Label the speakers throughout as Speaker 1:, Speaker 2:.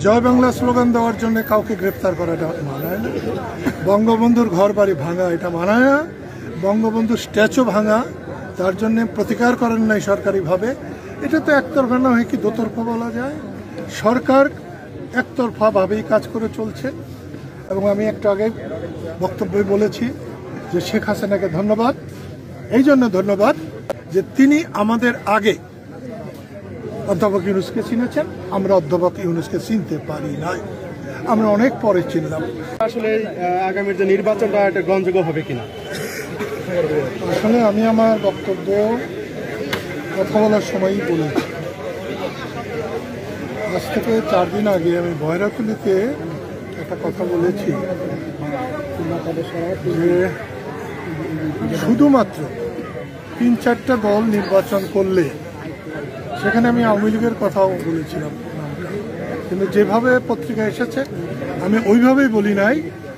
Speaker 1: জয় Bangla slogan দেওয়ার জন্য কাউকে গ্রেপ্তার করাটা মানায় না। বঙ্গবন্ধুর ঘর বাড়ি ভাঙা এটা মানায় না। বঙ্গবন্ধুর স্ট্যাচু ভাঙা, তার জন্য প্রতিকার করেন নাই সরকারিভাবে, এটা তো একতরফা না হয় কি দোতরফা বলা যায়। সরকার একতরফাভাবেই কাজ করে চলছে। এবং আমি একটু আগে বক্তব্যে বলেছি যে শেখ হাসিনাকে ধন্যবাদ, এই জন্য ধন্যবাদ যে তিনি আমাদের আগে অধ্যাপক ইউনূসকে চিনেছেন, আমরা অধ্যাপক ইউনূসকে চিনতে পারি নাই, আমরা অনেক পরে চিনলাম।
Speaker 2: আসলে আগামীর যে নির্বাচনটা এটা গ্রহণযোগ্য হবে কিনা?
Speaker 1: আসলে আমি আমার বক্তব্য কথা বলার সময়ই বলেছি। আজ থেকে 4 দিন আগে আমি বয়রাতুলিতে একটা কথা বলেছি যে শুধুমাত্র 3-4টা দল নির্বাচন করলে, সেখানে আমি আওয়ামী লীগের কথাও বলেছিলাম, কিন্তু যেভাবে পত্রিকা এসেছে আমি ওইভাবেই বলি নাই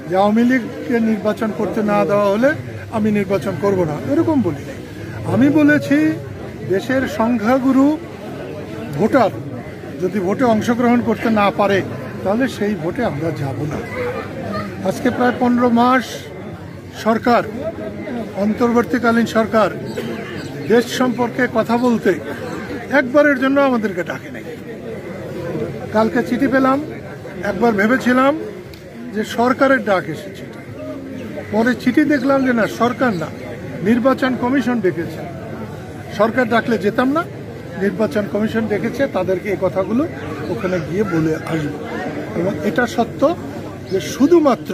Speaker 1: যে আওয়ামী লীগকে নির্বাচন করতে না দেওয়া হলে আমি নির্বাচন করব না, এরকম বলি নাই। আমি বলেছি দেশের সংখ্যাগুরু ভোটার যদি ভোটে অংশগ্রহণ করতে না পারে তাহলে সেই ভোটে আমরা যাব না। আজকে প্রায় 15 মাস সরকার, অন্তর্বর্তীকালীন সরকার দেশ সম্পর্কে কথা বলতে একবারের জন্য আমাদেরকে ডাকে নাই। কালকে চিঠি পেলাম, একবার ভেবেছিলাম যে সরকারের ডাক এসেছে, পরে চিঠি দেখলাম যে না, সরকার না, নির্বাচন কমিশন ডেকেছে। সরকার ডাকলে যেতাম না, নির্বাচন কমিশন ডেকেছে, তাদেরকে এই কথাগুলো ওখানে গিয়ে বলে আসব। এবং এটা সত্য যে শুধুমাত্র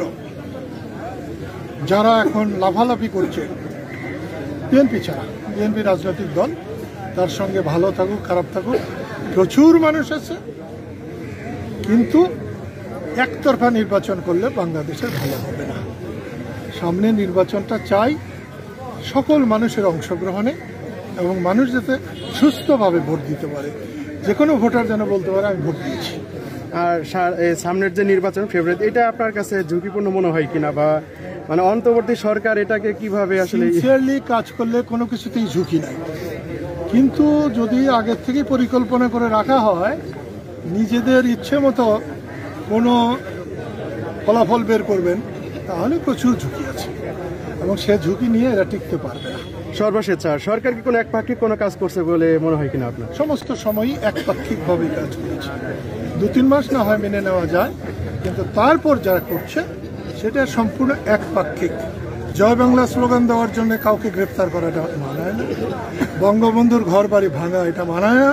Speaker 1: যারা এখন লাফালাফি করছে বিএনপি ছাড়া, বিএনপি রাজনৈতিক দল, তার সঙ্গে ভালো থাকুক খারাপ থাকুক প্রচুর মানুষ আছে, কিন্তু একতরফা নির্বাচন করলে বাংলাদেশের ভালো হবে না। সামনে নির্বাচনটা চাই সকল মানুষের অংশগ্রহণে, এবং মানুষ যাতে সুস্থভাবে ভোট দিতে পারে, যে কোনো ভোটার যেন বলতে পারে আমি ভোট দিয়েছি।
Speaker 2: আর সামনের যে নির্বাচন ফেব্রুয়ারি, এটা আপনার কাছে ঝুঁকিপূর্ণ মনে হয় কিনা, বা মানে অন্তর্বর্তী সরকার এটাকে কিভাবে আসলে
Speaker 1: সিনসিয়ারলি কাজ করলে কোনো কিছুতেই ঝুঁকি নাই, কিন্তু যদি আগের থেকেই পরিকল্পনা করে রাখা হয়, নিজেদের ইচ্ছে মতো কোনো ফলাফল বের করবেন, তাহলে প্রচুর ঝুঁকি আছে, এবং সে ঝুঁকি নিয়ে এরা টিকতে পারবে না।
Speaker 2: সর্বশেষ সরকার কি কোনো একপাক্ষিক কোনো কাজ করছে বলে মনে হয় কিনা আপনার?
Speaker 1: সমস্ত সময়ই একপাক্ষিকভাবেই কাজ করেছে। 2-3 মাস না হয় মেনে নেওয়া যায়, কিন্তু তারপর যারা করছে সেটা সম্পূর্ণ একপাক্ষিক। জয় বাংলা স্লোগান দেওয়ার জন্য কাউকে গ্রেপ্তার করাটা মানায় না। বঙ্গবন্ধুর ঘর বাড়ি ভাঙা এটা মানায় না।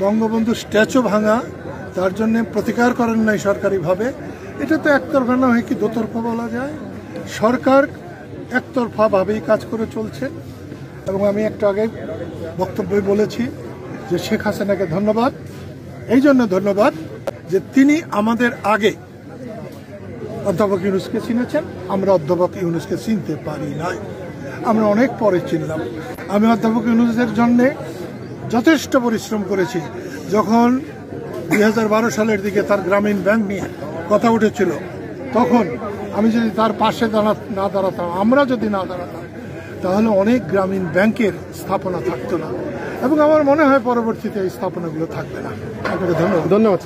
Speaker 1: বঙ্গবন্ধুর স্ট্যাচু ভাঙা, তার জন্য প্রতিকার করেন নাই সরকারিভাবে, এটা তো একতরফা না হয় কি দোতরফা বলা যায়। সরকার একতরফাভাবেই কাজ করে চলছে। এবং আমি একটু আগে বক্তব্যে বলেছি যে শেখ হাসিনাকে ধন্যবাদ, এই জন্য ধন্যবাদ যে তিনি আমাদের আগে অধ্যাপক ইউনূসকে চিনেছেন, আমরা অধ্যাপক ইউনূসকে চিনতে পারি নাই, আমরা অনেক পরে চিনলাম। আমি অধ্যাপক ইউনূসের জন্যে যথেষ্ট পরিশ্রম করেছি। যখন 2012 সালের দিকে তার গ্রামীণ ব্যাংক নিয়ে কথা উঠেছিল, তখন আমি যদি তার পাশে না দাঁড়াতাম, আমরা যদি না দাঁড়াতাম, তাহলে অনেক গ্রামীণ ব্যাংকের স্থাপনা থাকতো না, এবং আমার মনে হয় পরবর্তীতে এই স্থাপনাগুলো থাকবে না। আপনাকে ধন্যবাদ।
Speaker 2: ধন্যবাদ।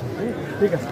Speaker 2: ঠিক আছে।